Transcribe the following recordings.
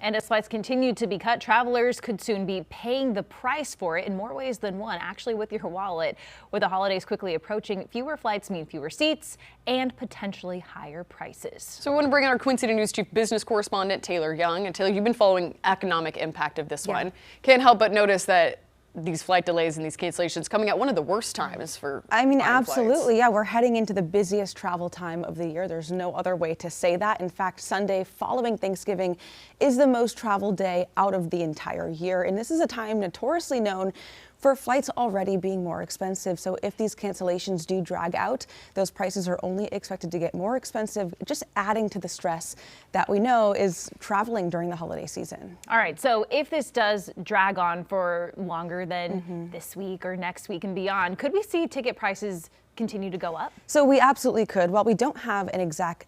And as flights continue to be cut, travelers could soon be paying the price for it in more ways than one, actually with your wallet. With the holidays quickly approaching, fewer flights mean fewer seats and potentially higher prices. So we want to bring in our Queen City News Chief Business Correspondent, Taylor Young. And Taylor, you've been following economic impact of this one. Can't help but notice that these flight delays and these cancellations coming at one of the worst times for absolutely. flights. Yeah, we're heading into the busiest travel time of the year. There's no other way to say that. In fact, Sunday following Thanksgiving is the most traveled day out of the entire year. And this is a time notoriously known for flights already being more expensive. So if these cancellations do drag out, those prices are only expected to get more expensive, just adding to the stress that we know is traveling during the holiday season. All right, so if this does drag on for longer than this week or next week and beyond, could we see ticket prices continue to go up? So we absolutely could. While we don't have an exact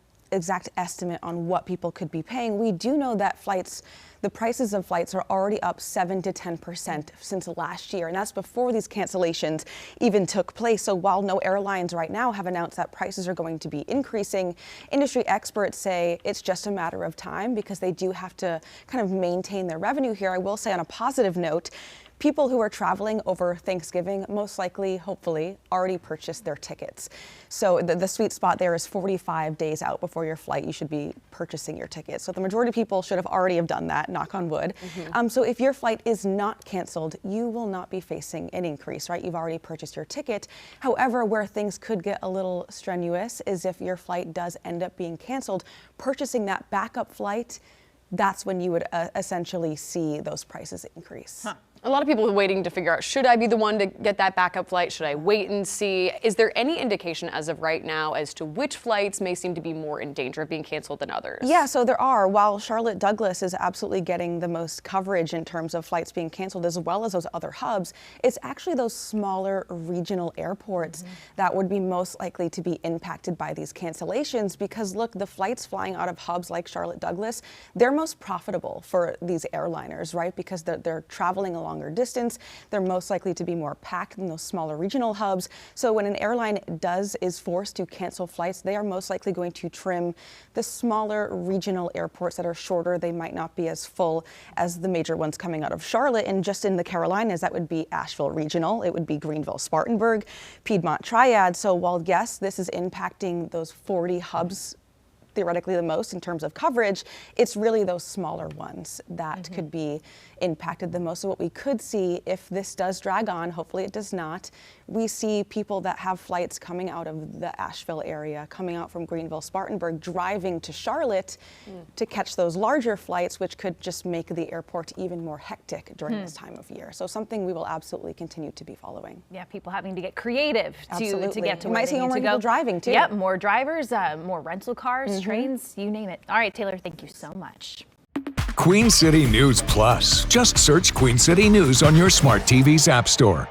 estimate on what people could be paying, we do know that the prices of flights are already up 7 to 10% since last year, and that's before these cancellations even took place. So while no airlines right now have announced that prices are going to be increasing, industry experts say it's just a matter of time because they do have to kind of maintain their revenue here. I will say on a positive note, people who are traveling over Thanksgiving most likely, hopefully, already purchased their tickets. So the sweet spot there is 45 days out before your flight, you should be purchasing your tickets. So the majority of people should have already have done that, knock on wood. So if your flight is not canceled, you will not be facing an increase, right? You've already purchased your ticket. However, where things could get a little strenuous is if your flight does end up being canceled, purchasing that backup flight, that's when you would essentially see those prices increase. A lot of people are waiting to figure out, should I be the one to get that backup flight? Should I wait and see? Is there any indication as of right now as to which flights may seem to be more in danger of being canceled than others? Yeah, so there are. While Charlotte Douglas is absolutely getting the most coverage in terms of flights being canceled, as well as those other hubs, it's actually those smaller regional airports that would be most likely to be impacted by these cancellations because, look, the flights flying out of hubs like Charlotte Douglas, they're most profitable for these airliners, right? Because they're traveling a longer distance. They're most likely to be more packed than those smaller regional hubs. So when an airline is forced to cancel flights, they are most likely going to trim the smaller regional airports that are shorter. They might not be as full as the major ones coming out of Charlotte. And just in the Carolinas, that would be Asheville Regional. It would be Greenville, Spartanburg, Piedmont Triad. So while, yes, this is impacting those 40 hubs theoretically the most in terms of coverage, it's really those smaller ones that could be impacted the most. So what we could see if this does drag on, hopefully it does not, we see people that have flights coming out of the Asheville area, coming out from Greenville, Spartanburg, driving to Charlotte to catch those larger flights, which could just make the airport even more hectic during this time of year. So something we will absolutely continue to be following. Yeah, people having to get creative to get to where they need to go. Might see more people driving too. Yep, more drivers, more rental cars, trains, you name it. All right, Taylor, thank you so much. Queen City News Plus. Just search Queen City News on your smart TV's app store.